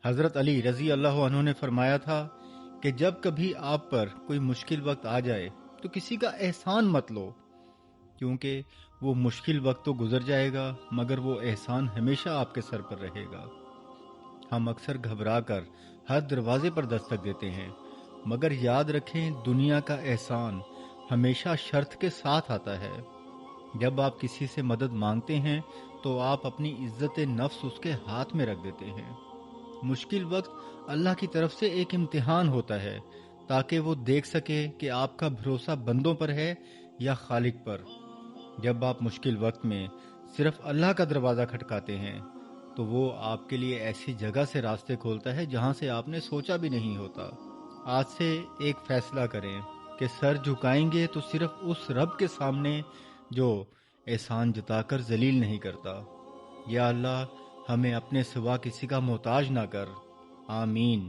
حضرت علی رضی اللہ عنہ نے فرمایا تھا کہ جب کبھی آپ پر کوئی مشکل وقت آ جائے تو کسی کا احسان مت لو، کیونکہ وہ مشکل وقت تو گزر جائے گا مگر وہ احسان ہمیشہ آپ کے سر پر رہے گا۔ ہم اکثر گھبرا کر ہر دروازے پر دستک دیتے ہیں، مگر یاد رکھیں دنیا کا احسان ہمیشہ شرط کے ساتھ آتا ہے۔ جب آپ کسی سے مدد مانگتے ہیں تو آپ اپنی عزت نفس اس کے ہاتھ میں رکھ دیتے ہیں۔ مشکل وقت اللہ کی طرف سے ایک امتحان ہوتا ہے تاکہ وہ دیکھ سکے کہ آپ کا بھروسہ بندوں پر ہے یا خالق پر۔ جب آپ مشکل وقت میں صرف اللہ کا دروازہ کھٹکاتے ہیں تو وہ آپ کے لیے ایسی جگہ سے راستے کھولتا ہے جہاں سے آپ نے سوچا بھی نہیں ہوتا۔ آج سے ایک فیصلہ کریں کہ سر جھکائیں گے تو صرف اس رب کے سامنے جو احسان جتا کر ذلیل نہیں کرتا۔ یا اللہ ہمیں اپنے سوا کسی کا محتاج نہ کر، آمین۔